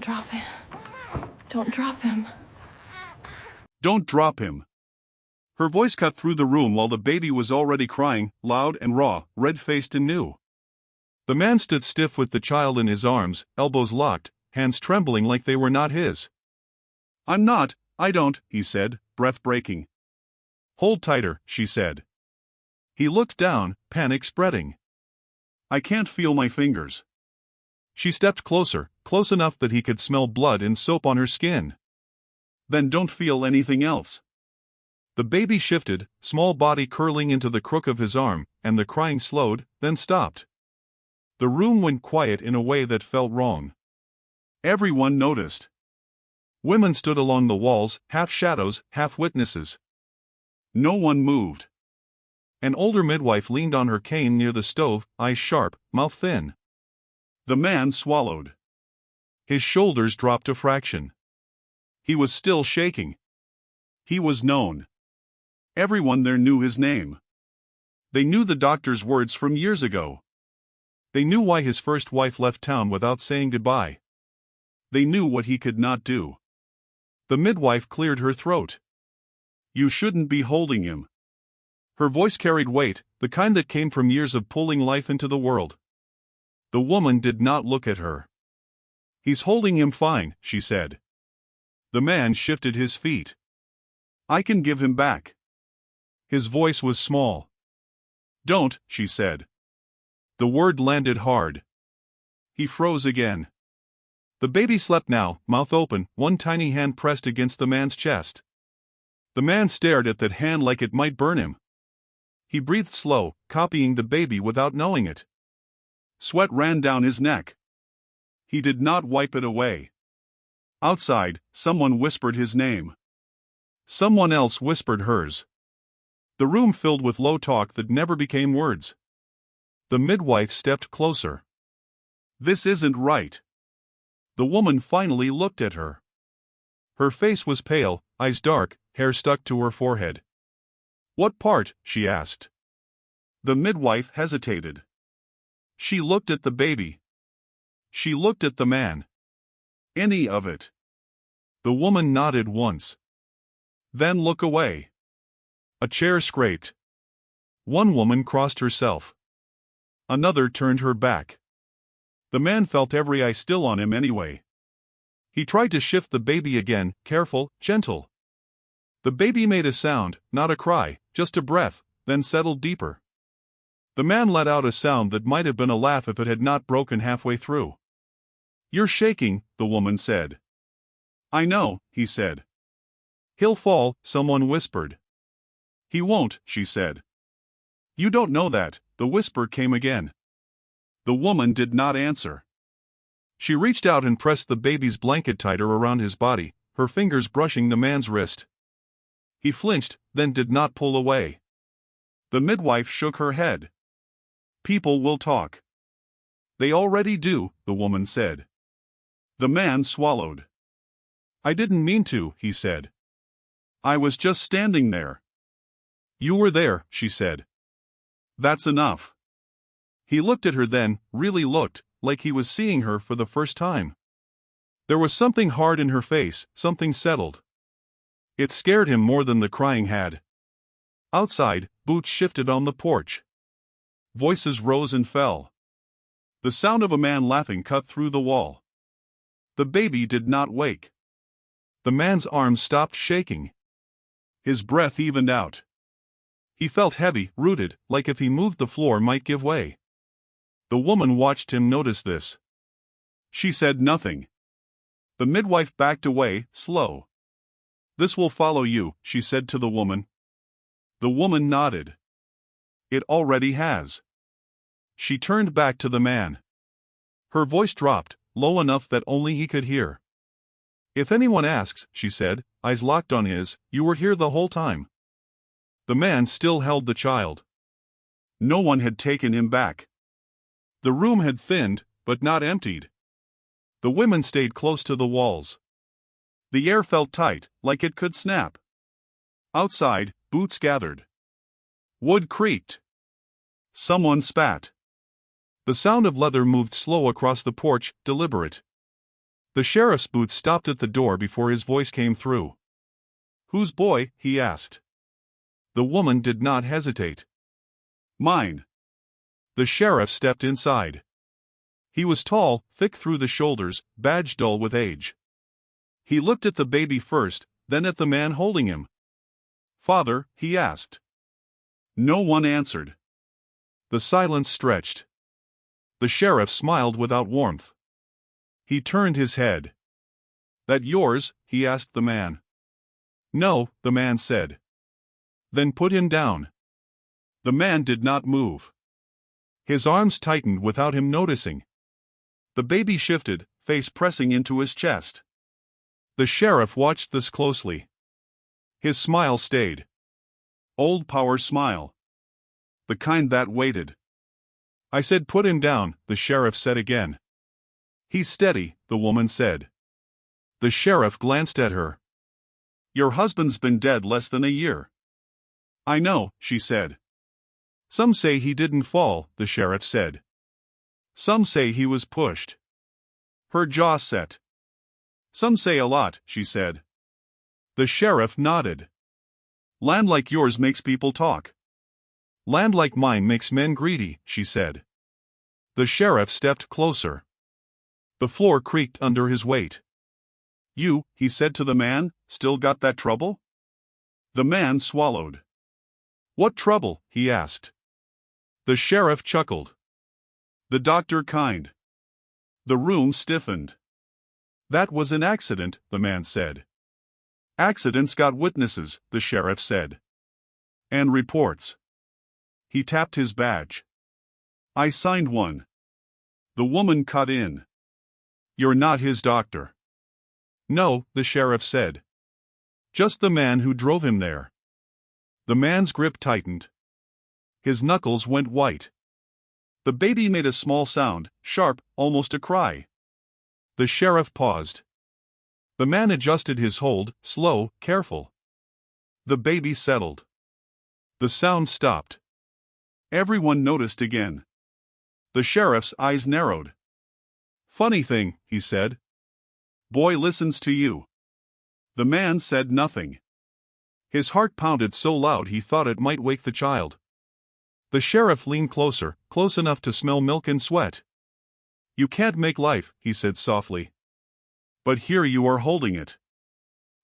drop him. Don't drop him. Don't drop him. Her voice cut through the room while the baby was already crying, loud and raw, red-faced and new. The man stood stiff with the child in his arms, elbows locked, hands trembling like they were not his. I don't, he said, breath breaking. Hold tighter, she said. He looked down, panic spreading. I can't feel my fingers. She stepped closer, close enough that he could smell blood and soap on her skin. Then don't feel anything else. The baby shifted, small body curling into the crook of his arm, and the crying slowed, then stopped. The room went quiet in a way that felt wrong. Everyone noticed. Women stood along the walls, half shadows, half witnesses. No one moved. An older midwife leaned on her cane near the stove, eyes sharp, mouth thin. The man swallowed. His shoulders dropped a fraction. He was still shaking. He was known. Everyone there knew his name. They knew the doctor's words from years ago. They knew why his first wife left town without saying goodbye. They knew what he could not do. The midwife cleared her throat. You shouldn't be holding him. Her voice carried weight, the kind that came from years of pulling life into the world. The woman did not look at her. He's holding him fine, she said. The man shifted his feet. I can give him back. His voice was small. Don't, she said. The word landed hard. He froze again. The baby slept now, mouth open, one tiny hand pressed against the man's chest. The man stared at that hand like it might burn him. He breathed slow, copying the baby without knowing it. Sweat ran down his neck. He did not wipe it away. Outside, someone whispered his name. Someone else whispered hers. The room filled with low talk that never became words. The midwife stepped closer. This isn't right. The woman finally looked at her. Her face was pale, eyes dark, hair stuck to her forehead. What part? She asked. The midwife hesitated. She looked at the baby. She looked at the man. Any of it. The woman nodded once. Then look away. A chair scraped. One woman crossed herself. Another turned her back. The man felt every eye still on him anyway. He tried to shift the baby again, careful, gentle. The baby made a sound, not a cry, just a breath, then settled deeper. The man let out a sound that might have been a laugh if it had not broken halfway through. You're shaking, the woman said. I know, he said. He'll fall, someone whispered. He won't, she said. You don't know that, the whisper came again. The woman did not answer. She reached out and pressed the baby's blanket tighter around his body, her fingers brushing the man's wrist. He flinched, then did not pull away. The midwife shook her head. People will talk. They already do, the woman said. The man swallowed. I didn't mean to, he said. I was just standing there. You were there, she said. That's enough. He looked at her then, really looked, like he was seeing her for the first time. There was something hard in her face, something settled. It scared him more than the crying had. Outside, boots shifted on the porch. Voices rose and fell. The sound of a man laughing cut through the wall. The baby did not wake. The man's arms stopped shaking. His breath evened out. He felt heavy, rooted, like if he moved the floor might give way. The woman watched him notice this. She said nothing. The midwife backed away, slow. This will follow you, she said to the woman. The woman nodded. It already has. She turned back to the man. Her voice dropped, low enough that only he could hear. If anyone asks, she said, eyes locked on his, you were here the whole time. The man still held the child. No one had taken him back. The room had thinned, but not emptied. The women stayed close to the walls. The air felt tight, like it could snap. Outside, boots gathered. Wood creaked. Someone spat. The sound of leather moved slow across the porch, deliberate. The sheriff's boots stopped at the door before his voice came through. "Whose boy?" he asked. The woman did not hesitate. "Mine." The sheriff stepped inside. He was tall, thick through the shoulders, badge dull with age. He looked at the baby first, then at the man holding him. "Father?" he asked. No one answered. The silence stretched. The sheriff smiled without warmth. He turned his head. "That yours?" he asked the man. "No," the man said. "Then put him down." The man did not move. His arms tightened without him noticing. The baby shifted, face pressing into his chest. The sheriff watched this closely. His smile stayed. Old power smile. The kind that waited. "I said put him down," the sheriff said again. "He's steady," the woman said. The sheriff glanced at her. "Your husband's been dead less than a year." "I know," she said. "Some say he didn't fall," the sheriff said. "Some say he was pushed." Her jaw set. "Some say a lot," she said. The sheriff nodded. "Land like yours makes people talk." "Land like mine makes men greedy," she said. The sheriff stepped closer. The floor creaked under his weight. "You," he said to the man, "still got that trouble?" The man swallowed. "What trouble?" he asked. The sheriff chuckled. "The doctor kind." The room stiffened. "That was an accident," the man said. "Accidents got witnesses," the sheriff said. "And reports." He tapped his badge. "I signed one." The woman cut in. "You're not his doctor." "No," the sheriff said. "Just the man who drove him there." The man's grip tightened. His knuckles went white. The baby made a small sound, sharp, almost a cry. The sheriff paused. The man adjusted his hold, slow, careful. The baby settled. The sound stopped. Everyone noticed again. The sheriff's eyes narrowed. "Funny thing," he said. "Boy listens to you." The man said nothing. His heart pounded so loud he thought it might wake the child. The sheriff leaned closer, close enough to smell milk and sweat. "You can't make life," he said softly. "But here you are holding it."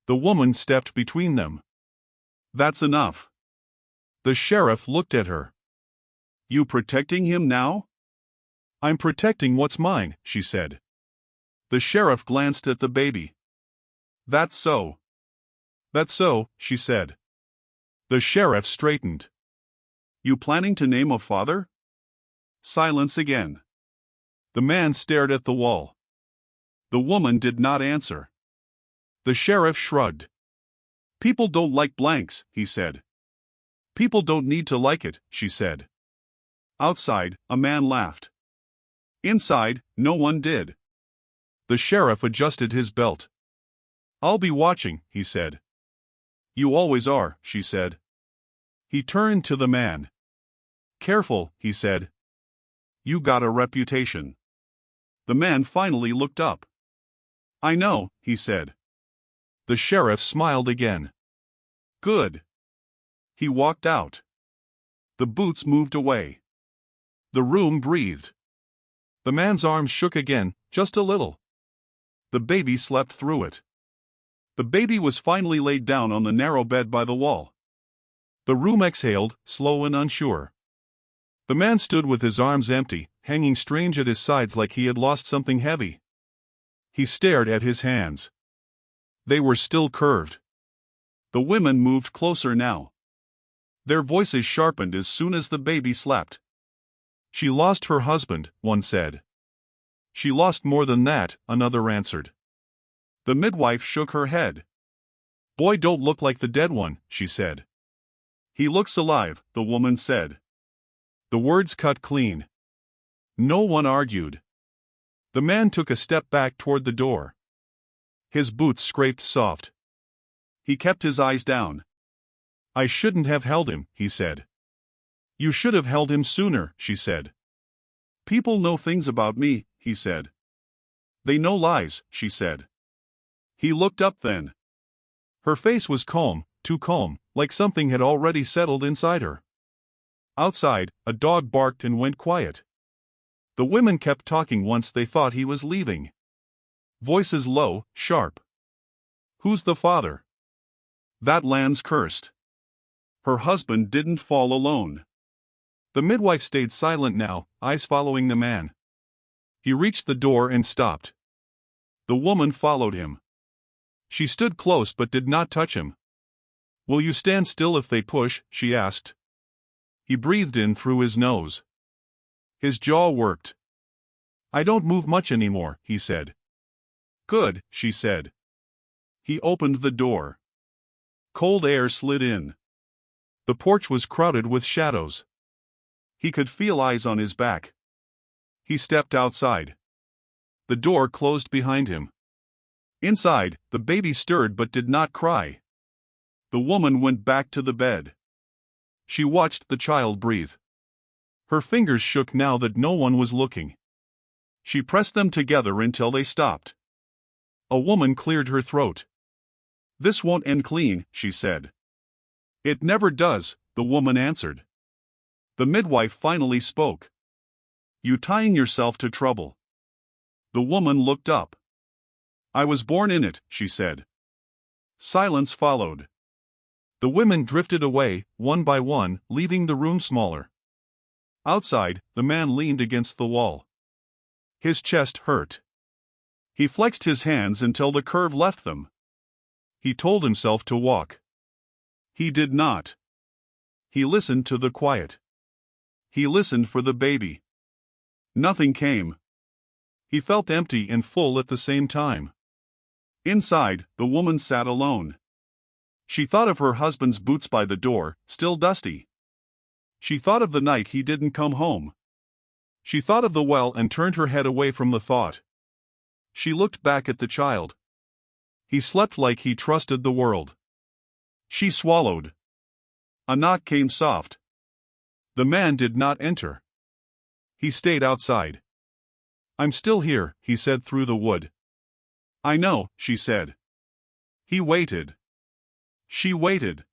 The woman stepped between them. "That's enough." The sheriff looked at her. "You protecting him now?" "I'm protecting what's mine," she said. The sheriff glanced at the baby. "That's so." "That's so," she said. The sheriff straightened. "You planning to name a father?" Silence again. The man stared at the wall. The woman did not answer. The sheriff shrugged. "People don't like blanks," he said. "People don't need to like it," she said. Outside, a man laughed. Inside, no one did. The sheriff adjusted his belt. "I'll be watching," he said. "You always are," she said. He turned to the man. "Careful," he said. "You got a reputation." The man finally looked up. "I know," he said. The sheriff smiled again. "Good." He walked out. The boots moved away. The room breathed. The man's arms shook again, just a little. The baby slept through it. The baby was finally laid down on the narrow bed by the wall. The room exhaled, slow and unsure. The man stood with his arms empty, hanging strange at his sides like he had lost something heavy. He stared at his hands. They were still curved. The women moved closer now. Their voices sharpened as soon as the baby slept. "She lost her husband," one said. "She lost more than that," another answered. The midwife shook her head. "Boy don't look like the dead one," she said. "He looks alive," the woman said. The words cut clean. No one argued. The man took a step back toward the door. His boots scraped soft. He kept his eyes down. "I shouldn't have held him," he said. "You should have held him sooner," she said. "People know things about me," he said. They know lies, she said. He looked up then. Her face was calm, too calm, like something had already settled inside her. Outside, a dog barked and went quiet. The women kept talking once they thought he was leaving. Voices low, sharp. Who's the father? That land's cursed. Her husband didn't fall alone. The midwife stayed silent now, eyes following the man. He reached the door and stopped. The woman followed him. She stood close but did not touch him. Will you stand still if they push? She asked. He breathed in through his nose. His jaw worked. I don't move much anymore, he said. Good, she said. He opened the door. Cold air slid in. The porch was crowded with shadows. He could feel eyes on his back. He stepped outside. The door closed behind him. Inside, the baby stirred but did not cry. The woman went back to the bed. She watched the child breathe. Her fingers shook now that no one was looking. She pressed them together until they stopped. A woman cleared her throat. This won't end clean, she said. It never does, the woman answered. The midwife finally spoke. You tying yourself to trouble. The woman looked up. I was born in it, she said. Silence followed. The women drifted away, one by one, leaving the room smaller. Outside, the man leaned against the wall. His chest hurt. He flexed his hands until the curve left them. He told himself to walk. He did not. He listened to the quiet. He listened for the baby. Nothing came. He felt empty and full at the same time. Inside, the woman sat alone. She thought of her husband's boots by the door, still dusty. She thought of the night he didn't come home. She thought of the well and turned her head away from the thought. She looked back at the child. He slept like he trusted the world. She swallowed. A knock came soft. The man did not enter. He stayed outside. I'm still here, he said through the wood. I know, she said. He waited. She waited.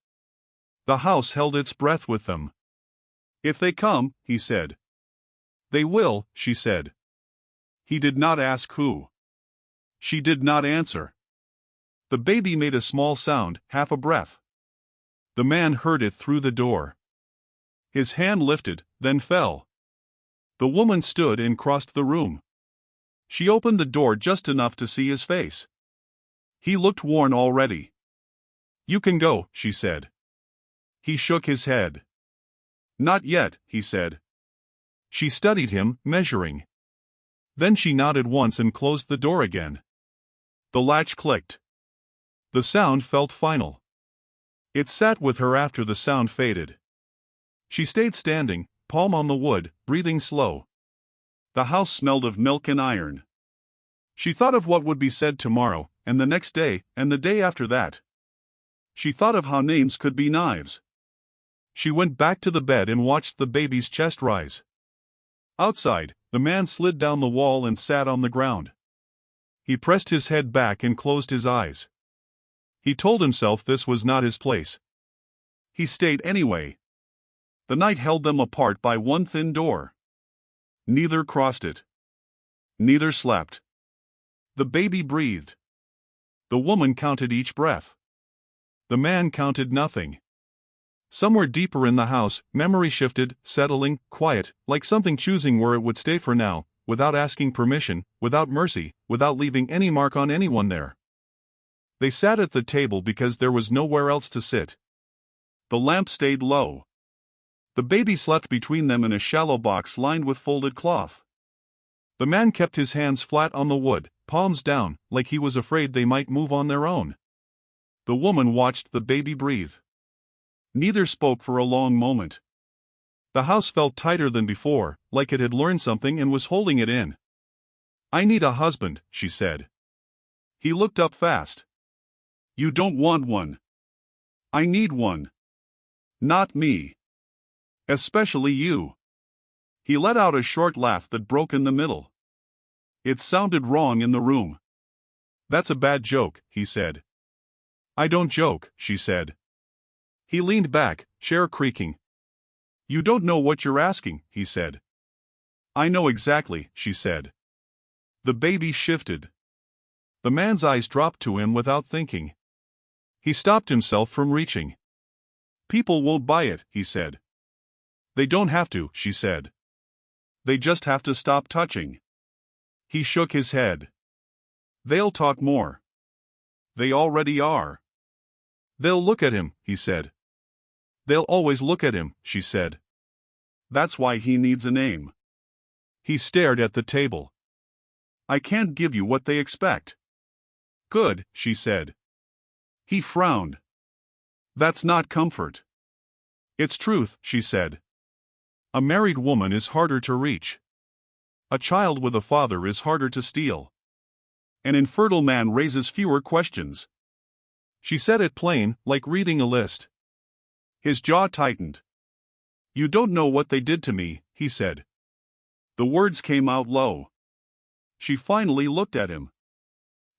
The house held its breath with them. If they come, he said. They will, she said. He did not ask who. She did not answer. The baby made a small sound, half a breath. The man heard it through the door. His hand lifted, then fell. The woman stood and crossed the room. She opened the door just enough to see his face. He looked worn already. You can go, she said. He shook his head. Not yet, he said. She studied him, measuring. Then she nodded once and closed the door again. The latch clicked. The sound felt final. It sat with her after the sound faded. She stayed standing, palm on the wood, breathing slow. The house smelled of milk and iron. She thought of what would be said tomorrow, and the next day, and the day after that. She thought of how names could be knives. She went back to the bed and watched the baby's chest rise. Outside, the man slid down the wall and sat on the ground. He pressed his head back and closed his eyes. He told himself this was not his place. He stayed anyway. The night held them apart by one thin door. Neither crossed it. Neither slept. The baby breathed. The woman counted each breath. The man counted nothing. Somewhere deeper in the house, memory shifted, settling, quiet, like something choosing where it would stay for now, without asking permission, without mercy, without leaving any mark on anyone there. They sat at the table because there was nowhere else to sit. The lamp stayed low. The baby slept between them in a shallow box lined with folded cloth. The man kept his hands flat on the wood, palms down, like he was afraid they might move on their own. The woman watched the baby breathe. Neither spoke for a long moment. The house felt tighter than before, like it had learned something and was holding it in. I need a husband, she said. He looked up fast. You don't want one. I need one. Not me. Especially you. He let out a short laugh that broke in the middle. It sounded wrong in the room. "That's a bad joke," he said. "I don't joke," she said. He leaned back, chair creaking. "You don't know what you're asking," he said. "I know exactly," she said. The baby shifted. The man's eyes dropped to him without thinking. He stopped himself from reaching. "People won't buy it," he said. "They don't have to," she said. "They just have to stop touching." He shook his head. "They'll talk more. They already are." "They'll look at him," he said. "They'll always look at him," she said. "That's why he needs a name." He stared at the table. "I can't give you what they expect." "Good," she said. He frowned. "That's not comfort." "It's truth," she said. "A married woman is harder to reach. A child with a father is harder to steal. An infertile man raises fewer questions." She said it plain, like reading a list. His jaw tightened. "You don't know what they did to me," he said. The words came out low. She finally looked at him.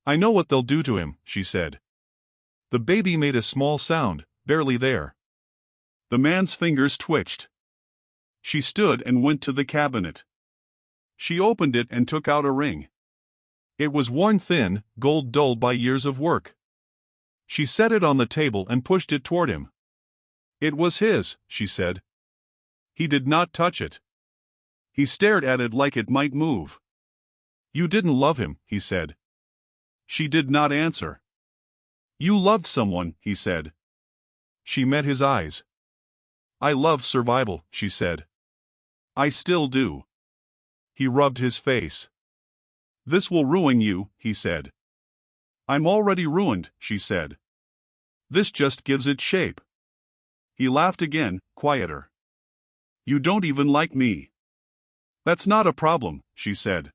"I know what they'll do to him," she said. The baby made a small sound, barely there. The man's fingers twitched. She stood and went to the cabinet. She opened it and took out a ring. It was worn thin, gold dulled by years of work. She set it on the table and pushed it toward him. "It was his," she said. He did not touch it. He stared at it like it might move. "You didn't love him," he said. She did not answer. "You loved someone," he said. She met his eyes. "I loved survival," she said. "I still do." He rubbed his face. "This will ruin you," he said. "I'm already ruined," she said. "This just gives it shape." He laughed again, quieter. "You don't even like me." "That's not a problem," she said.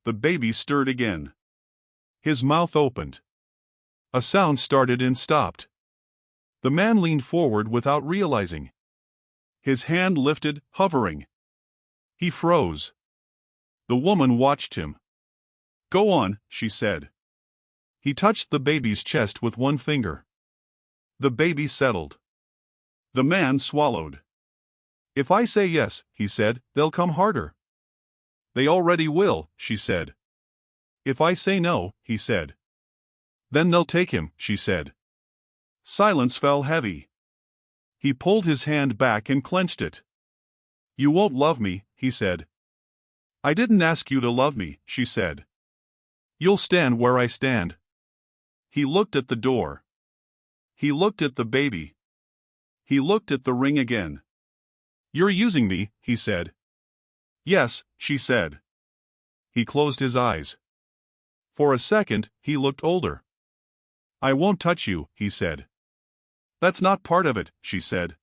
The baby stirred again. His mouth opened. A sound started and stopped. The man leaned forward without realizing. His hand lifted, hovering. He froze. The woman watched him. "Go on," she said. He touched the baby's chest with one finger. The baby settled. The man swallowed. "If I say yes," he said, "they'll come harder." "They already will," she said. "If I say no," he said. "Then they'll take him," she said. Silence fell heavy. He pulled his hand back and clenched it. "You won't love me," he said. "I didn't ask you to love me," she said. "You'll stand where I stand." He looked at the door. He looked at the baby. He looked at the ring again. "You're using me," he said. "Yes," she said. He closed his eyes. For a second, he looked older. "I won't touch you," he said. "That's not part of it," she said.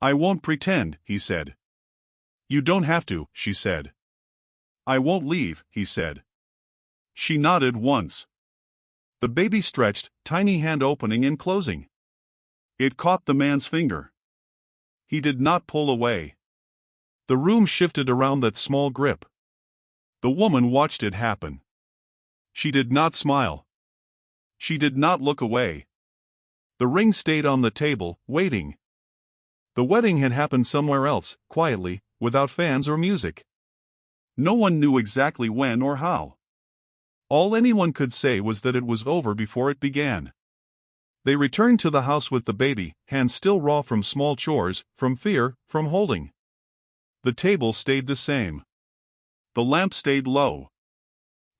"I won't pretend," he said. "You don't have to," she said. "I won't leave," he said. She nodded once. The baby stretched, tiny hand opening and closing. It caught the man's finger. He did not pull away. The room shifted around that small grip. The woman watched it happen. She did not smile. She did not look away. The ring stayed on the table, waiting. The wedding had happened somewhere else, quietly, without fans or music. No one knew exactly when or how. All anyone could say was that it was over before it began. They returned to the house with the baby, hands still raw from small chores, from fear, from holding. The table stayed the same. The lamp stayed low.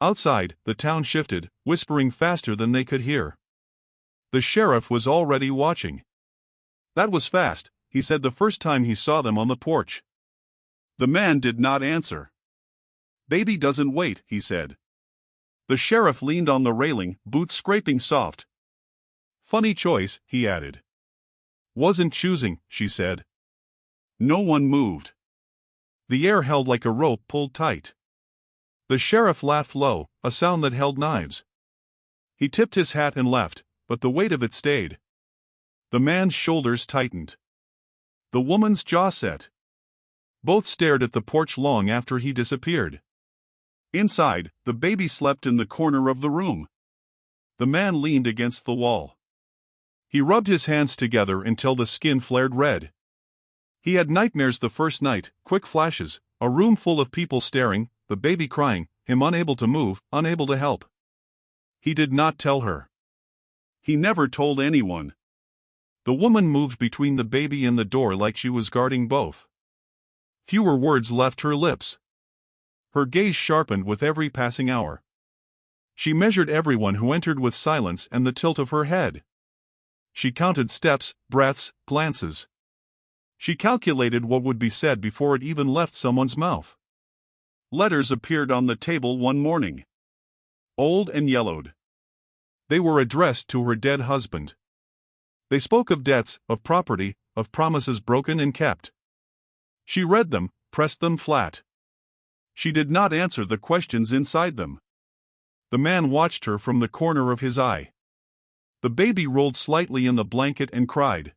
Outside, the town shifted, whispering faster than they could hear. The sheriff was already watching. "That was fast," he said the first time he saw them on the porch. The man did not answer. "Baby doesn't wait," he said. The sheriff leaned on the railing, boots scraping soft. "Funny choice," he added. "Wasn't choosing," she said. No one moved. The air held like a rope pulled tight. The sheriff laughed low, a sound that held knives. He tipped his hat and left, but the weight of it stayed. The man's shoulders tightened. The woman's jaw set. Both stared at the porch long after he disappeared. Inside, the baby slept in the corner of the room. The man leaned against the wall. He rubbed his hands together until the skin flared red. He had nightmares the first night, quick flashes, a room full of people staring, the baby crying, him unable to move, unable to help. He did not tell her. He never told anyone. The woman moved between the baby and the door like she was guarding both. Fewer words left her lips. Her gaze sharpened with every passing hour. She measured everyone who entered with silence and the tilt of her head. She counted steps, breaths, glances. She calculated what would be said before it even left someone's mouth. Letters appeared on the table one morning. Old and yellowed. They were addressed to her dead husband. They spoke of debts, of property, of promises broken and kept. She read them, pressed them flat. She did not answer the questions inside them. The man watched her from the corner of his eye. The baby rolled slightly in the blanket and cried.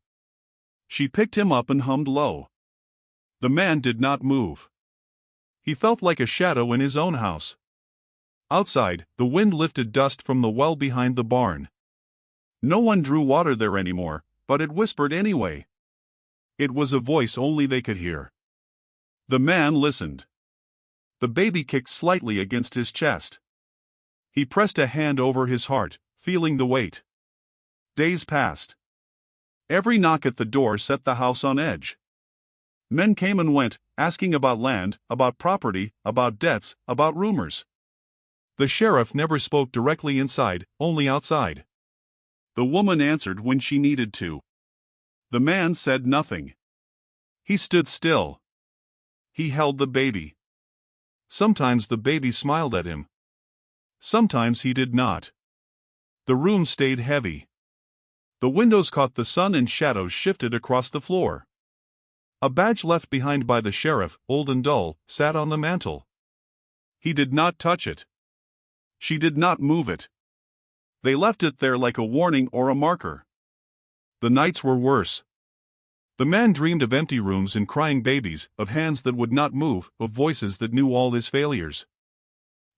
She picked him up and hummed low. The man did not move. He felt like a shadow in his own house. Outside, the wind lifted dust from the well behind the barn. No one drew water there anymore, but it whispered anyway. It was a voice only they could hear. The man listened. The baby kicked slightly against his chest. He pressed a hand over his heart, feeling the weight. Days passed. Every knock at the door set the house on edge. Men came and went, asking about land, about property, about debts, about rumors. The sheriff never spoke directly inside, only outside. The woman answered when she needed to. The man said nothing. He stood still. He held the baby. Sometimes the baby smiled at him. Sometimes he did not. The room stayed heavy. The windows caught the sun and shadows shifted across the floor. A badge left behind by the sheriff, old and dull, sat on the mantel. He did not touch it. She did not move it. They left it there like a warning or a marker. The nights were worse. The man dreamed of empty rooms and crying babies, of hands that would not move, of voices that knew all his failures.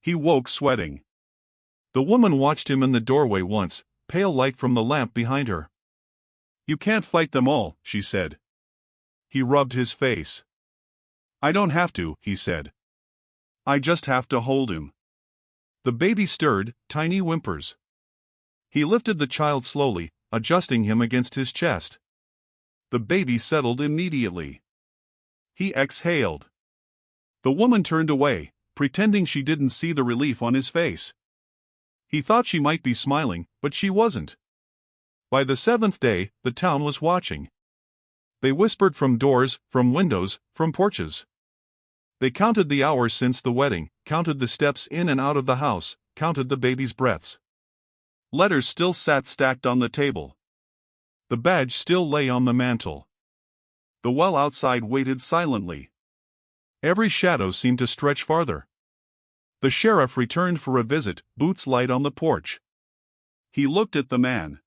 He woke sweating. The woman watched him in the doorway once, pale light from the lamp behind her. You can't fight them all, she said. He rubbed his face. I don't have to, he said. I just have to hold him. The baby stirred, tiny whimpers. He lifted the child slowly, adjusting him against his chest. The baby settled immediately. He exhaled. The woman turned away, pretending she didn't see the relief on his face. He thought she might be smiling, but she wasn't. By the 7th day, the town was watching. They whispered from doors, from windows, from porches. They counted the hours since the wedding, counted the steps in and out of the house, counted the baby's breaths. Letters still sat stacked on the table. The badge still lay on the mantel. The well outside waited silently. Every shadow seemed to stretch farther. The sheriff returned for a visit, boots light on the porch. He looked at the man.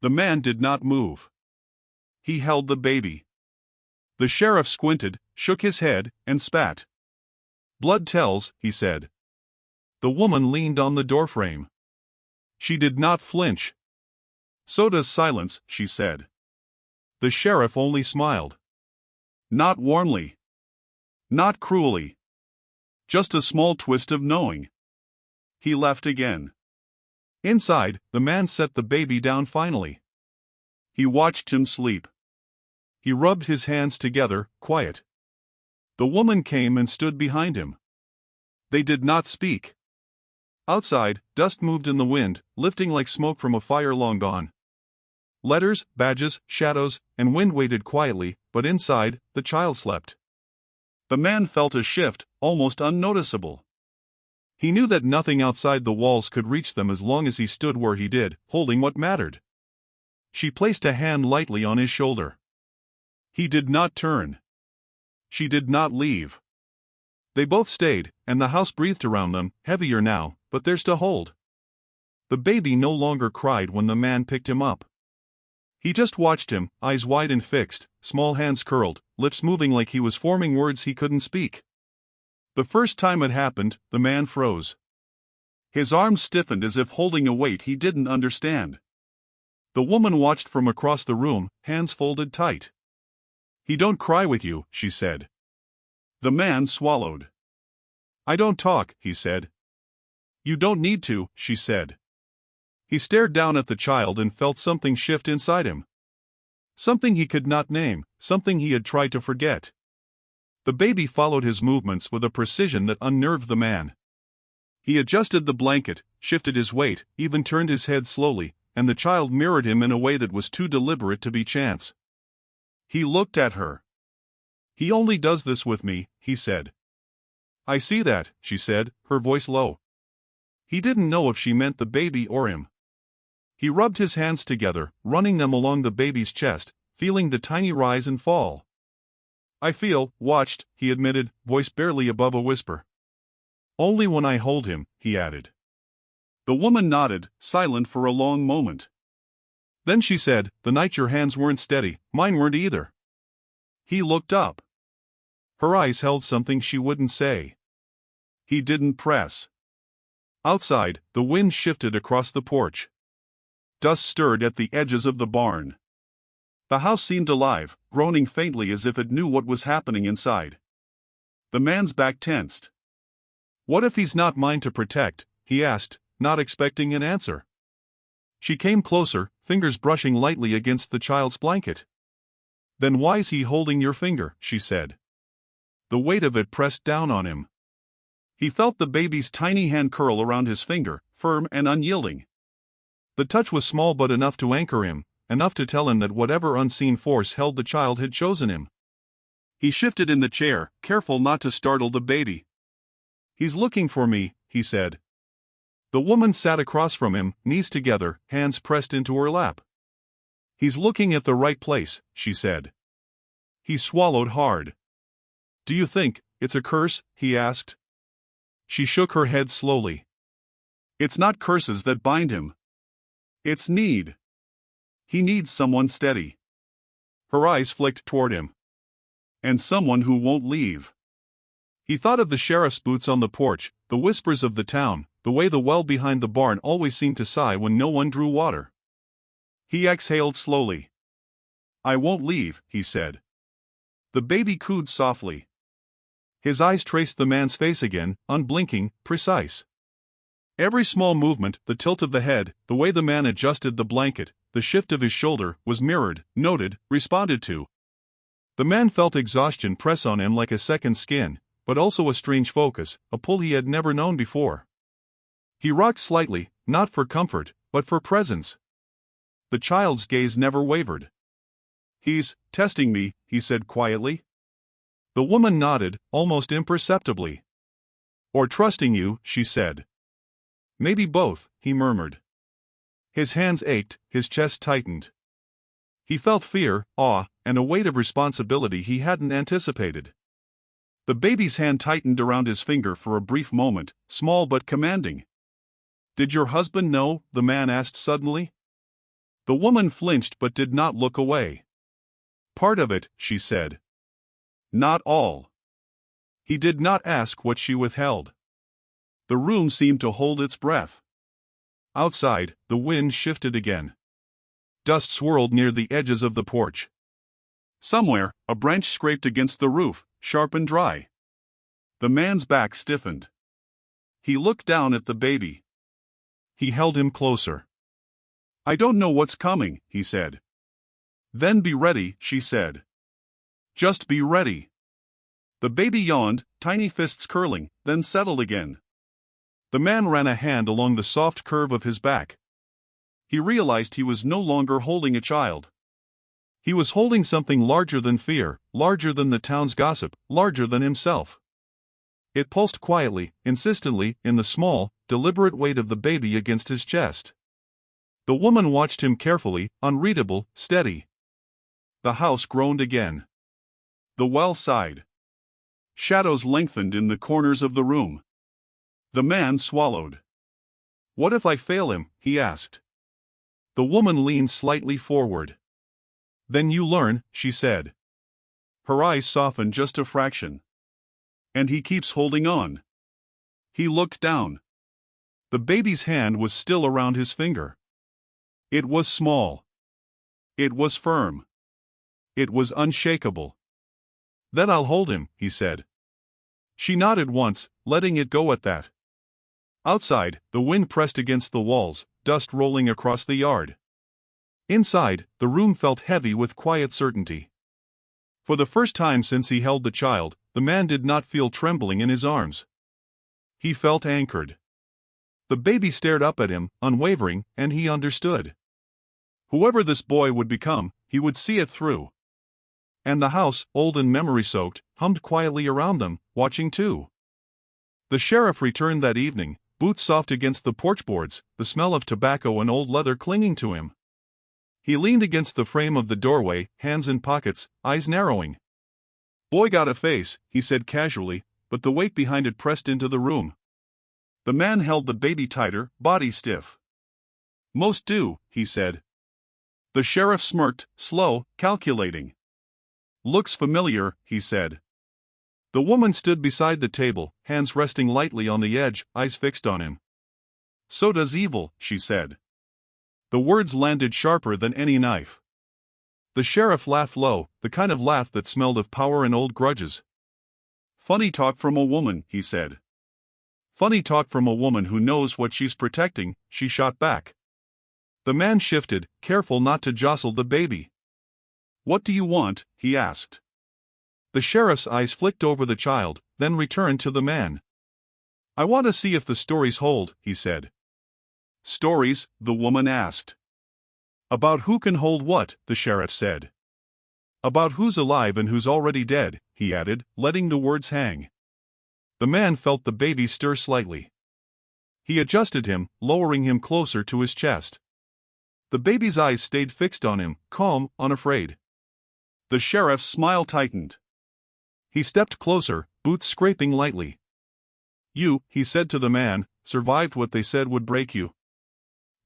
The man did not move. He held the baby. The sheriff squinted, shook his head, and spat. Blood tells, he said. The woman leaned on the doorframe. She did not flinch. So does silence, she said. The sheriff only smiled. Not warmly. Not cruelly. Just a small twist of knowing. He left again. Inside, the man set the baby down finally. He watched him sleep. He rubbed his hands together, quiet. The woman came and stood behind him. They did not speak. Outside, dust moved in the wind, lifting like smoke from a fire long gone. Letters, badges, shadows, and wind waited quietly, but inside, the child slept. The man felt a shift, almost unnoticeable. He knew that nothing outside the walls could reach them as long as he stood where he did, holding what mattered. She placed a hand lightly on his shoulder. He did not turn. She did not leave. They both stayed, and the house breathed around them, heavier now, but theirs to hold. The baby no longer cried when the man picked him up. He just watched him, eyes wide and fixed, small hands curled, lips moving like he was forming words he couldn't speak. The first time it happened, the man froze. His arms stiffened as if holding a weight he didn't understand. The woman watched from across the room, hands folded tight. "He don't cry with you," she said. The man swallowed. "I don't talk," he said. "You don't need to," she said. He stared down at the child and felt something shift inside him. Something he could not name, something he had tried to forget. The baby followed his movements with a precision that unnerved the man. He adjusted the blanket, shifted his weight, even turned his head slowly, and the child mirrored him in a way that was too deliberate to be chance. He looked at her. "He only does this with me," he said. "I see that," she said, her voice low. He didn't know if she meant the baby or him. He rubbed his hands together, running them along the baby's chest, feeling the tiny rise and fall. "I feel watched," he admitted, voice barely above a whisper. "Only when I hold him," he added. The woman nodded, silent for a long moment. Then she said, "The night your hands weren't steady, mine weren't either." He looked up. Her eyes held something she wouldn't say. He didn't press. Outside, the wind shifted across the porch. Dust stirred at the edges of the barn. The house seemed alive, groaning faintly as if it knew what was happening inside. The man's back tensed. "What if he's not mine to protect?" he asked, not expecting an answer. She came closer, fingers brushing lightly against the child's blanket. "Then why's he holding your finger?" she said. The weight of it pressed down on him. He felt the baby's tiny hand curl around his finger, firm and unyielding. The touch was small but enough to anchor him, enough to tell him that whatever unseen force held the child had chosen him. He shifted in the chair, careful not to startle the baby. "He's looking for me," he said. The woman sat across from him, knees together, hands pressed into her lap. "He's looking at the right place," she said. He swallowed hard. "Do you think it's a curse?" he asked. She shook her head slowly. "It's not curses that bind him. It's need. He needs someone steady." Her eyes flicked toward him. "And someone who won't leave." He thought of the sheriff's boots on the porch, the whispers of the town, the way the well behind the barn always seemed to sigh when no one drew water. He exhaled slowly. "I won't leave," he said. The baby cooed softly. His eyes traced the man's face again, unblinking, precise. Every small movement, the tilt of the head, the way the man adjusted the blanket, the shift of his shoulder, was mirrored, noted, responded to. The man felt exhaustion press on him like a second skin, but also a strange focus, a pull he had never known before. He rocked slightly, not for comfort, but for presence. The child's gaze never wavered. "He's testing me," he said quietly. The woman nodded, almost imperceptibly. "Or trusting you," she said. "Maybe both," he murmured. His hands ached, his chest tightened. He felt fear, awe, and a weight of responsibility he hadn't anticipated. The baby's hand tightened around his finger for a brief moment, small but commanding. "Did your husband know?" the man asked suddenly. The woman flinched but did not look away. "Part of it," she said. "Not all." He did not ask what she withheld. The room seemed to hold its breath. Outside, the wind shifted again. Dust swirled near the edges of the porch. Somewhere, a branch scraped against the roof, sharp and dry. The man's back stiffened. He looked down at the baby. He held him closer. "I don't know what's coming," he said. "Then be ready," she said. "Just be ready." The baby yawned, tiny fists curling, then settled again. The man ran a hand along the soft curve of his back. He realized he was no longer holding a child. He was holding something larger than fear, larger than the town's gossip, larger than himself. It pulsed quietly, insistently, in the small, deliberate weight of the baby against his chest. The woman watched him carefully, unreadable, steady. The house groaned again. The well sighed. Shadows lengthened in the corners of the room. The man swallowed. "What if I fail him?" he asked. The woman leaned slightly forward. "Then you learn," she said. Her eyes softened just a fraction. And he keeps holding on. He looked down. The baby's hand was still around his finger. It was small. It was firm. It was unshakable. "Then I'll hold him," he said. She nodded once, letting it go at that. Outside, the wind pressed against the walls, dust rolling across the yard. Inside, the room felt heavy with quiet certainty. For the first time since he held the child, the man did not feel trembling in his arms. He felt anchored. The baby stared up at him, unwavering, and he understood. Whoever this boy would become, he would see it through. And the house, old and memory-soaked, hummed quietly around them, watching too. The sheriff returned that evening, boots soft against the porch boards, the smell of tobacco and old leather clinging to him. He leaned against the frame of the doorway, hands in pockets, eyes narrowing. "Boy got a face," he said casually, but the weight behind it pressed into the room. The man held the baby tighter, body stiff. "Most do," he said. The sheriff smirked, slow, calculating. "Looks familiar," he said. The woman stood beside the table, hands resting lightly on the edge, eyes fixed on him. "So does evil," she said. The words landed sharper than any knife. The sheriff laughed low, the kind of laugh that smelled of power and old grudges. "Funny talk from a woman," he said. "Funny talk from a woman who knows what she's protecting," she shot back. The man shifted, careful not to jostle the baby. "What do you want?" he asked. The sheriff's eyes flicked over the child, then returned to the man. "I want to see if the stories hold," he said. "Stories?" the woman asked. "About who can hold what," the sheriff said. "About who's alive and who's already dead," he added, letting the words hang. The man felt the baby stir slightly. He adjusted him, lowering him closer to his chest. The baby's eyes stayed fixed on him, calm, unafraid. The sheriff's smile tightened. He stepped closer, boots scraping lightly. "You," he said to the man, "survived what they said would break you."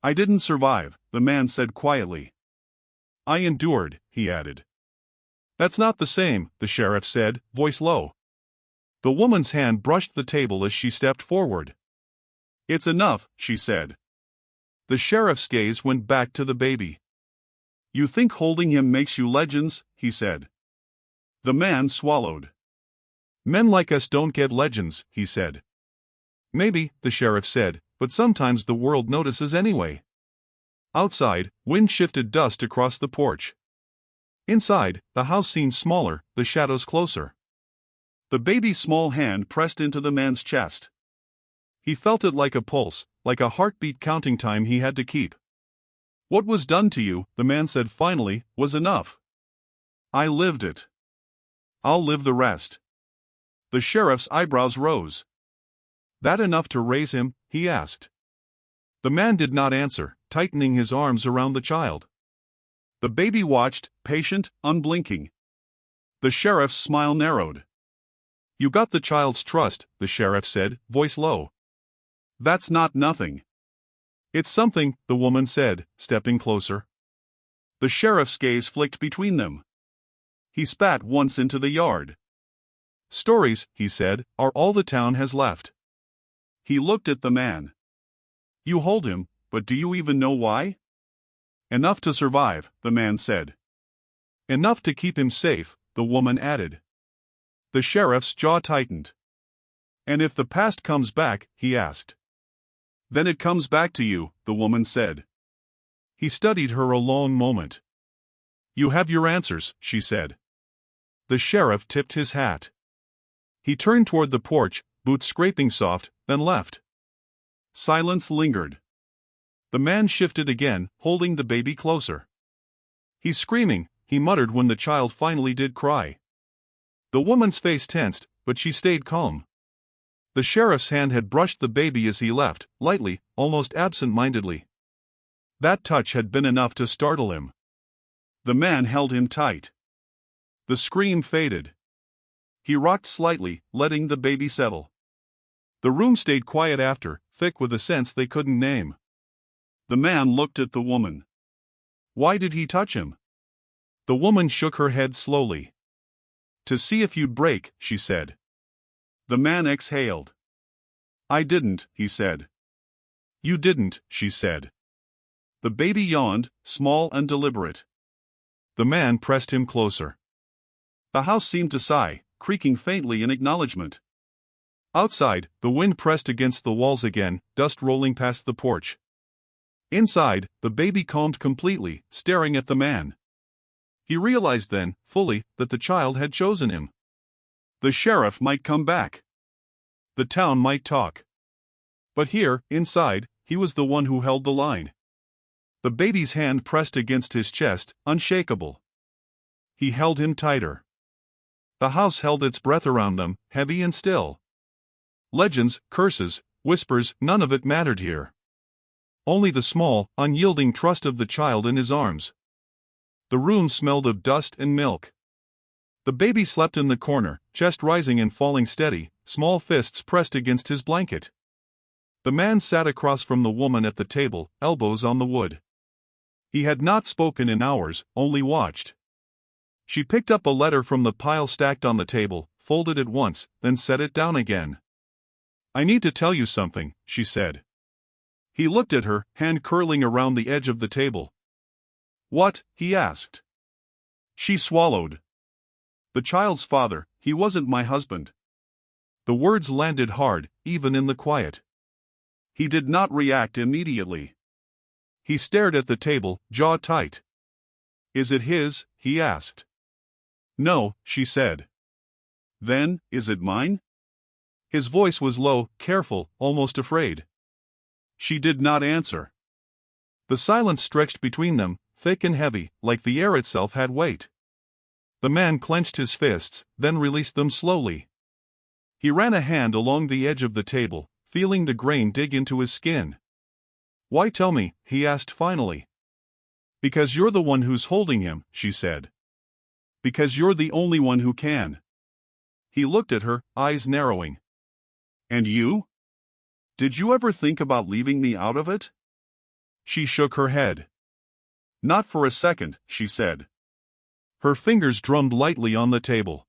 "I didn't survive," the man said quietly. "I endured," he added. "That's not the same," the sheriff said, voice low. The woman's hand brushed the table as she stepped forward. "It's enough," she said. The sheriff's gaze went back to the baby. "You think holding him makes you legends?" he said. The man swallowed. "Men like us don't get legends," he said. "Maybe," the sheriff said, "but sometimes the world notices anyway." Outside, wind shifted dust across the porch. Inside, the house seemed smaller, the shadows closer. The baby's small hand pressed into the man's chest. He felt it like a pulse, like a heartbeat counting time he had to keep. "What was done to you," the man said finally, "was enough. I lived it. I'll live the rest." The sheriff's eyebrows rose. "That enough to raise him?" he asked. The man did not answer, tightening his arms around the child. The baby watched, patient, unblinking. The sheriff's smile narrowed. "You got the child's trust," the sheriff said, voice low. "That's not nothing." "It's something," the woman said, stepping closer. The sheriff's gaze flicked between them. He spat once into the yard. "Stories," he said, "are all the town has left." He looked at the man. "You hold him, but do you even know why?" "Enough to survive," the man said. "Enough to keep him safe," the woman added. The sheriff's jaw tightened. "And if the past comes back?" he asked. "Then it comes back to you," the woman said. He studied her a long moment. "You have your answers," she said. The sheriff tipped his hat. He turned toward the porch, boots scraping soft, then left. Silence lingered. The man shifted again, holding the baby closer. "He's screaming," he muttered when the child finally did cry. The woman's face tensed, but she stayed calm. The sheriff's hand had brushed the baby as he left, lightly, almost absent-mindedly. That touch had been enough to startle him. The man held him tight. The scream faded. He rocked slightly, letting the baby settle. The room stayed quiet after, thick with a sense they couldn't name. The man looked at the woman. "Why did he touch him?" The woman shook her head slowly. "To see if you'd break," she said. The man exhaled. I didn't, he said. You didn't, she said. The baby yawned, small and deliberate. The man pressed him closer. The house seemed to sigh, creaking faintly in acknowledgement. Outside, the wind pressed against the walls again, dust rolling past the porch. Inside, the baby calmed completely, staring at the man. He realized then, fully, that the child had chosen him. The sheriff might come back. The town might talk. But here, inside, he was the one who held the line. The baby's hand pressed against his chest, unshakable. He held him tighter. The house held its breath around them, heavy and still. Legends, curses, whispers, none of it mattered here. Only the small, unyielding trust of the child in his arms. The room smelled of dust and milk. The baby slept in the corner, chest rising and falling steady, small fists pressed against his blanket. The man sat across from the woman at the table, elbows on the wood. He had not spoken in hours, only watched. She picked up a letter from the pile stacked on the table, folded it once, then set it down again. I need to tell you something, she said. He looked at her, hand curling around the edge of the table. What? He asked. She swallowed. The child's father, he wasn't my husband. The words landed hard, even in the quiet. He did not react immediately. He stared at the table, jaw tight. Is it his? He asked. No, she said. Then, is it mine? His voice was low, careful, almost afraid. She did not answer. The silence stretched between them, thick and heavy, like the air itself had weight. The man clenched his fists, then released them slowly. He ran a hand along the edge of the table, feeling the grain dig into his skin. Why tell me? He asked finally. Because you're the one who's holding him, she said. Because you're the only one who can. He looked at her, eyes narrowing. And you? Did you ever think about leaving me out of it? She shook her head. Not for a second, she said. Her fingers drummed lightly on the table.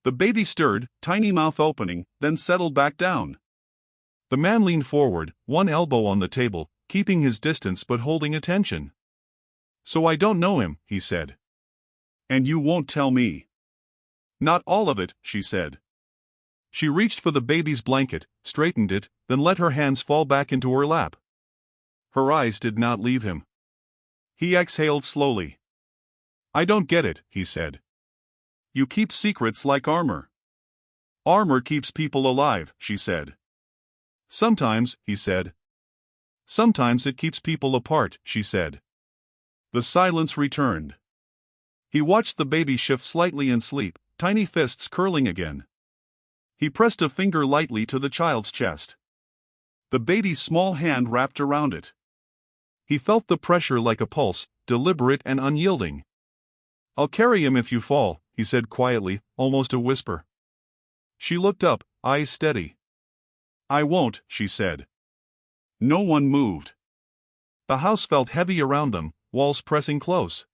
The baby stirred, tiny mouth opening, then settled back down. The man leaned forward, one elbow on the table, keeping his distance but holding attention. So I don't know him, he said. And you won't tell me. Not all of it, she said. She reached for the baby's blanket, straightened it, then let her hands fall back into her lap. Her eyes did not leave him. He exhaled slowly. I don't get it, he said. You keep secrets like armor. Armor keeps people alive, she said. Sometimes, he said. Sometimes it keeps people apart, she said. The silence returned. He watched the baby shift slightly in sleep, tiny fists curling again. He pressed a finger lightly to the child's chest. The baby's small hand wrapped around it. He felt the pressure like a pulse, deliberate and unyielding. I'll carry him if you fall, he said quietly, almost a whisper. She looked up, eyes steady. I won't, she said. No one moved. The house felt heavy around them, walls pressing close.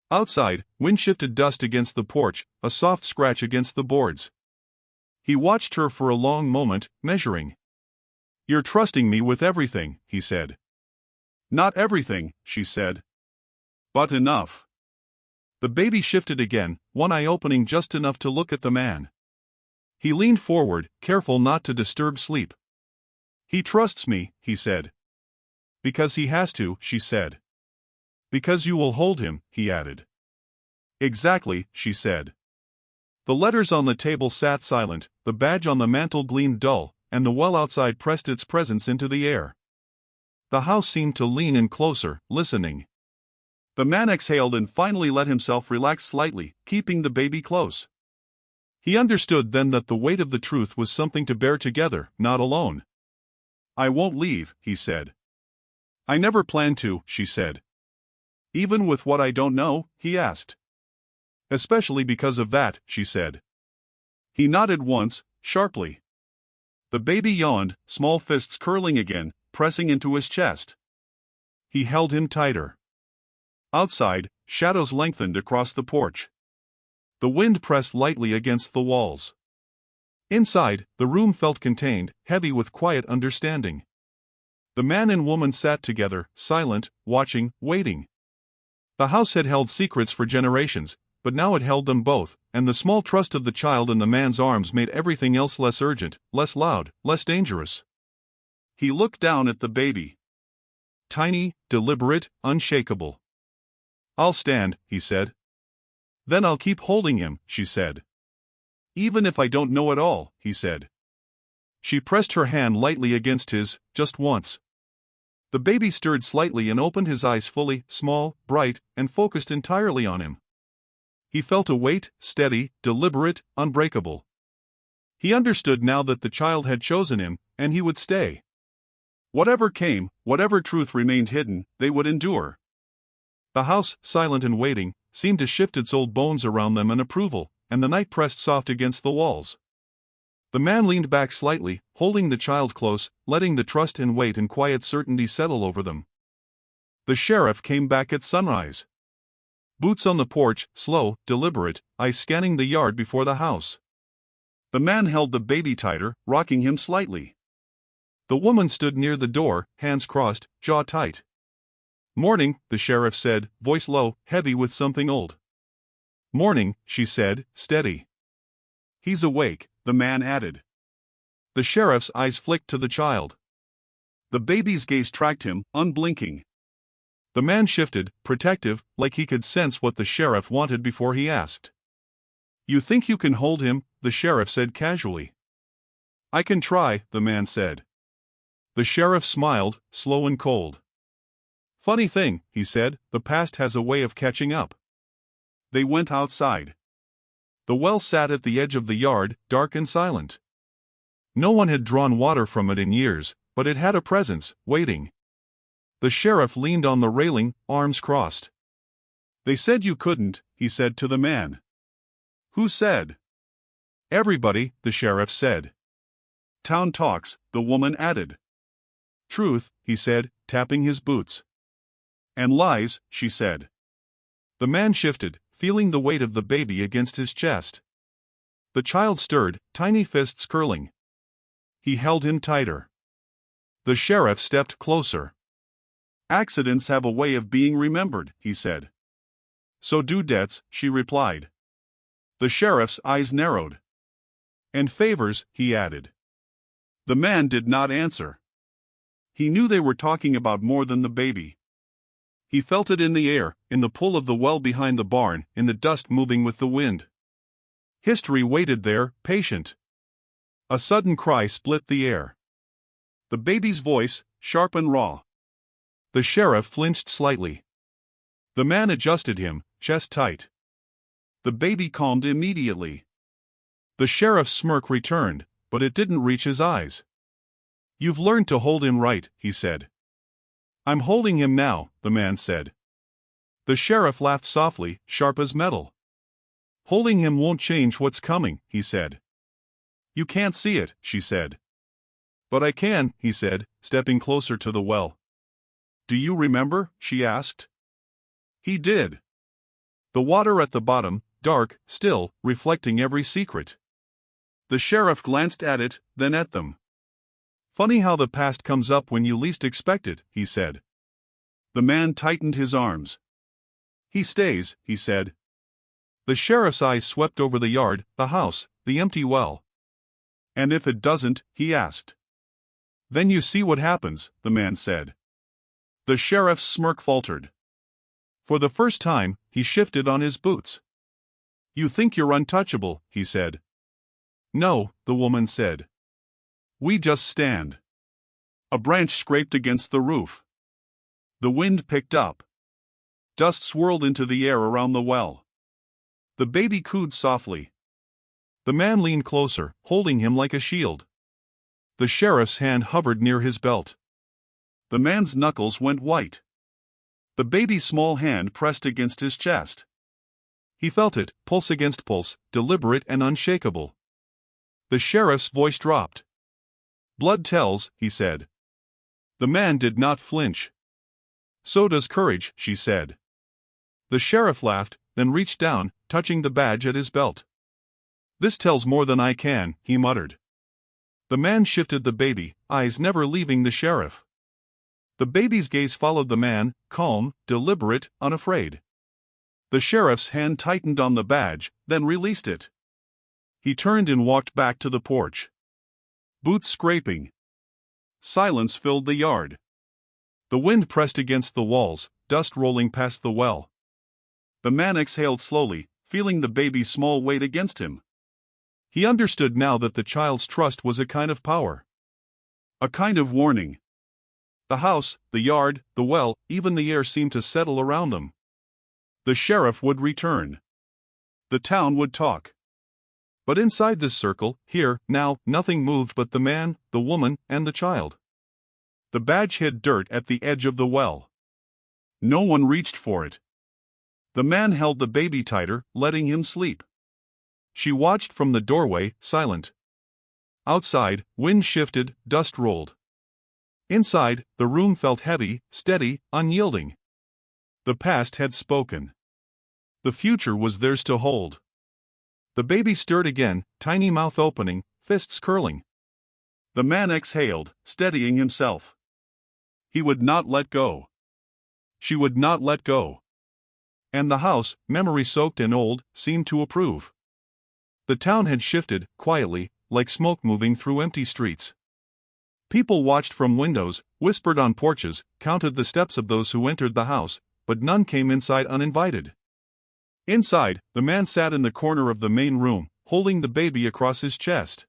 Outside, wind shifted dust against the porch, a soft scratch against the boards. He watched her for a long moment, measuring. You're trusting me with everything, he said. Not everything, she said. But enough. The baby shifted again, one eye opening just enough to look at the man. He leaned forward, careful not to disturb sleep. He trusts me, he said. Because he has to, she said. Because you will hold him, he added. Exactly, she said. The letters on the table sat silent, the badge on the mantel gleamed dull, and the well outside pressed its presence into the air. The house seemed to lean in closer, listening. The man exhaled and finally let himself relax slightly, keeping the baby close. He understood then that the weight of the truth was something to bear together, not alone. I won't leave, he said. I never planned to, she said. Even with what I don't know, he asked. Especially because of that, she said. He nodded once, sharply. The baby yawned, small fists curling again, pressing into his chest. He held him tighter. Outside, shadows lengthened across the porch. The wind pressed lightly against the walls. Inside, the room felt contained, heavy with quiet understanding. The man and woman sat together, silent, watching, waiting. The house had held secrets for generations, but now it held them both, and the small trust of the child in the man's arms made everything else less urgent, less loud, less dangerous. He looked down at the baby. Tiny, deliberate, unshakable. "I'll stand," he said. "Then I'll keep holding him," she said. "Even if I don't know it all," he said. She pressed her hand lightly against his, just once. The baby stirred slightly and opened his eyes fully, small, bright, and focused entirely on him. He felt a weight, steady, deliberate, unbreakable. He understood now that the child had chosen him, and he would stay. Whatever came, whatever truth remained hidden, they would endure. The house, silent and waiting, seemed to shift its old bones around them in approval, and the night pressed soft against the walls. The man leaned back slightly, holding the child close, letting the trust and weight and quiet certainty settle over them. The sheriff came back at sunrise. Boots on the porch, slow, deliberate, eyes scanning the yard before the house. The man held the baby tighter, rocking him slightly. The woman stood near the door, hands crossed, jaw tight. "Morning," the sheriff said, voice low, heavy with something old. "Morning," she said, steady. "He's awake," the man added. The sheriff's eyes flicked to the child. The baby's gaze tracked him, unblinking. The man shifted, protective, like he could sense what the sheriff wanted before he asked. "You think you can hold him?" the sheriff said casually. "I can try," the man said. The sheriff smiled, slow and cold. "Funny thing," he said, "the past has a way of catching up." They went outside. The well sat at the edge of the yard, dark and silent. No one had drawn water from it in years, but it had a presence, waiting. The sheriff leaned on the railing, arms crossed. "They said you couldn't," he said to the man. "Who said?" "Everybody," the sheriff said. "Town talks," the woman added. "Truth," he said, tapping his boots. "And lies," she said. The man shifted, feeling the weight of the baby against his chest. The child stirred, tiny fists curling. He held him tighter. The sheriff stepped closer. "Accidents have a way of being remembered," he said. "So do debts," she replied. The sheriff's eyes narrowed. "And favors," he added. The man did not answer. He knew they were talking about more than the baby. He felt it in the air, in the pull of the well behind the barn, in the dust moving with the wind. History waited there, patient. A sudden cry split the air. The baby's voice, sharp and raw. The sheriff flinched slightly. The man adjusted him, chest tight. The baby calmed immediately. The sheriff's smirk returned, but it didn't reach his eyes. "You've learned to hold him right," he said. "I'm holding him now," the man said. The sheriff laughed softly, sharp as metal. "Holding him won't change what's coming," he said. "You can't see it," she said. "But I can," he said, stepping closer to the well. "Do you remember?" she asked. He did. The water at the bottom, dark, still, reflecting every secret. The sheriff glanced at it, then at them. "Funny how the past comes up when you least expect it," he said. The man tightened his arms. "He stays," he said. The sheriff's eyes swept over the yard, the house, the empty well. "And if it doesn't?" he asked. "Then you see what happens," the man said. The sheriff's smirk faltered. For the first time, he shifted on his boots. "You think you're untouchable," he said. "No," the woman said. "We just stand." A branch scraped against the roof. The wind picked up. Dust swirled into the air around the well. The baby cooed softly. The man leaned closer, holding him like a shield. The sheriff's hand hovered near his belt. The man's knuckles went white. The baby's small hand pressed against his chest. He felt it, pulse against pulse, deliberate and unshakable. The sheriff's voice dropped. "Blood tells," he said. The man did not flinch. "So does courage," she said. The sheriff laughed, then reached down, touching the badge at his belt. "This tells more than I can," he muttered. The man shifted the baby, eyes never leaving the sheriff. The baby's gaze followed the man, calm, deliberate, unafraid. The sheriff's hand tightened on the badge, then released it. He turned and walked back to the porch. Boots scraping. Silence filled the yard. The wind pressed against the walls, dust rolling past the well. The man exhaled slowly, feeling the baby's small weight against him. He understood now that the child's trust was a kind of power. A kind of warning. The house, the yard, the well, even the air seemed to settle around them. The sheriff would return. The town would talk. But inside this circle, here, now, nothing moved but the man, the woman, and the child. The badge hid dirt at the edge of the well. No one reached for it. The man held the baby tighter, letting him sleep. She watched from the doorway, silent. Outside, wind shifted, dust rolled. Inside, the room felt heavy, steady, unyielding. The past had spoken. The future was theirs to hold. The baby stirred again, tiny mouth opening, fists curling. The man exhaled, steadying himself. He would not let go. She would not let go. And the house, memory-soaked and old, seemed to approve. The town had shifted, quietly, like smoke moving through empty streets. People watched from windows, whispered on porches, counted the steps of those who entered the house, but none came inside uninvited. Inside, the man sat in the corner of the main room, holding the baby across his chest.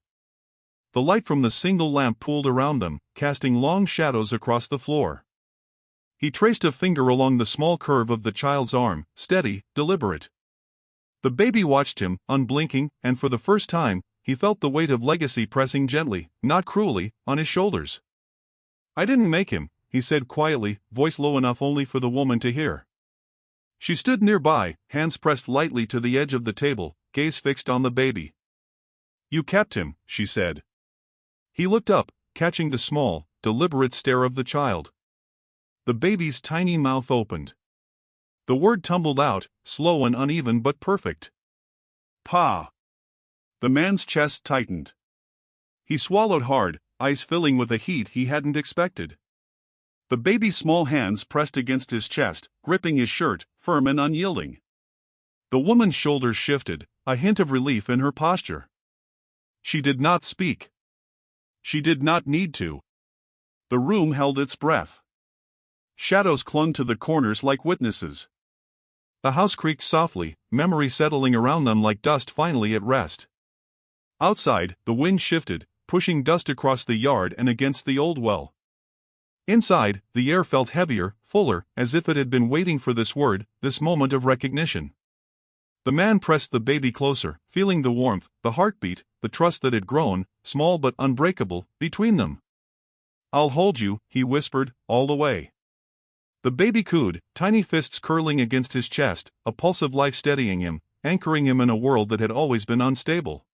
The light from the single lamp pooled around them, casting long shadows across the floor. He traced a finger along the small curve of the child's arm, steady, deliberate. The baby watched him, unblinking, and for the first time, he felt the weight of legacy pressing gently, not cruelly, on his shoulders. "I didn't make him," he said quietly, voice low enough only for the woman to hear. She stood nearby, hands pressed lightly to the edge of the table, gaze fixed on the baby. "You kept him," she said. He looked up, catching the small, deliberate stare of the child. The baby's tiny mouth opened. The word tumbled out, slow and uneven but perfect. "Pa." The man's chest tightened. He swallowed hard, eyes filling with a heat he hadn't expected. The baby's small hands pressed against his chest, gripping his shirt, firm and unyielding. The woman's shoulders shifted, a hint of relief in her posture. She did not speak. She did not need to. The room held its breath. Shadows clung to the corners like witnesses. The house creaked softly, memory settling around them like dust finally at rest. Outside, the wind shifted, pushing dust across the yard and against the old well. Inside, the air felt heavier, fuller, as if it had been waiting for this word, this moment of recognition. The man pressed the baby closer, feeling the warmth, the heartbeat, the trust that had grown, small but unbreakable, between them. "I'll hold you," he whispered, "all the way." The baby cooed, tiny fists curling against his chest, a pulse of life steadying him, anchoring him in a world that had always been unstable.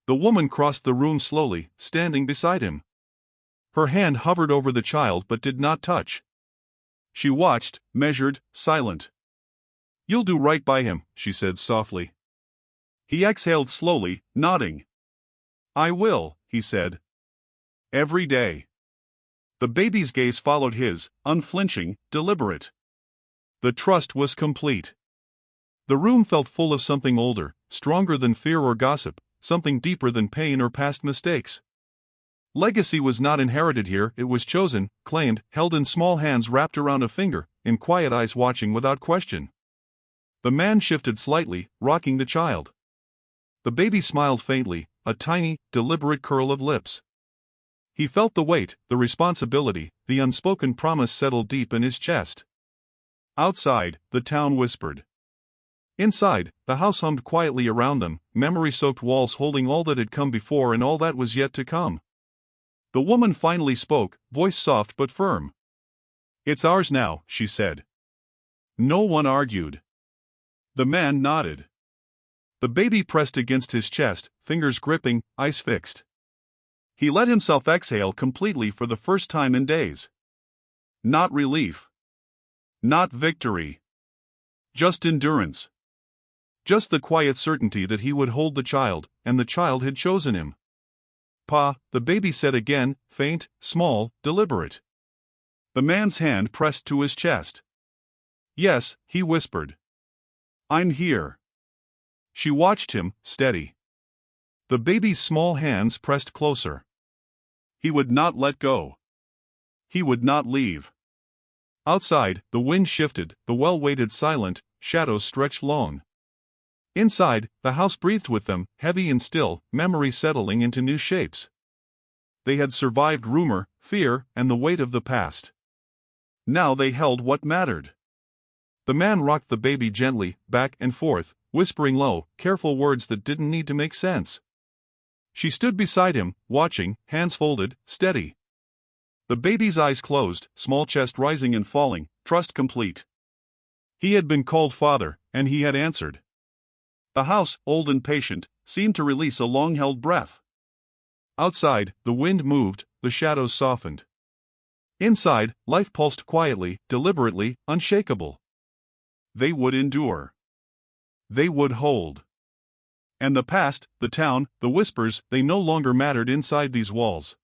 The woman crossed the room slowly, standing beside him. Her hand hovered over the child but did not touch. She watched, measured, silent. "You'll do right by him," she said softly. He exhaled slowly, nodding. "I will," he said. "Every day." The baby's gaze followed his, unflinching, deliberate. The trust was complete. The room felt full of something older, stronger than fear or gossip, something deeper than pain or past mistakes. Legacy was not inherited here, it was chosen, claimed, held in small hands wrapped around a finger, in quiet eyes watching without question. The man shifted slightly, rocking the child. The baby smiled faintly, a tiny, deliberate curl of lips. He felt the weight, the responsibility, the unspoken promise settle deep in his chest. Outside, the town whispered. Inside, the house hummed quietly around them, memory-soaked walls holding all that had come before and all that was yet to come. The woman finally spoke, voice soft but firm. "It's ours now," she said. No one argued. The man nodded. The baby pressed against his chest, fingers gripping, eyes fixed. He let himself exhale completely for the first time in days. Not relief. Not victory. Just endurance. Just the quiet certainty that he would hold the child, and the child had chosen him. "Pa," the baby said again, faint, small, deliberate. The man's hand pressed to his chest. "Yes," he whispered. "I'm here." She watched him, steady. The baby's small hands pressed closer. He would not let go. He would not leave. Outside, the wind shifted, the well waited silent, shadows stretched long. Inside, the house breathed with them, heavy and still, memory settling into new shapes. They had survived rumor, fear, and the weight of the past. Now they held what mattered. The man rocked the baby gently, back and forth, whispering low, careful words that didn't need to make sense. She stood beside him, watching, hands folded, steady. The baby's eyes closed, small chest rising and falling, trust complete. He had been called father, and he had answered. The house, old and patient, seemed to release a long-held breath. Outside, the wind moved, the shadows softened. Inside, life pulsed quietly, deliberately, unshakable. They would endure. They would hold. And the past, the town, the whispers, they no longer mattered inside these walls.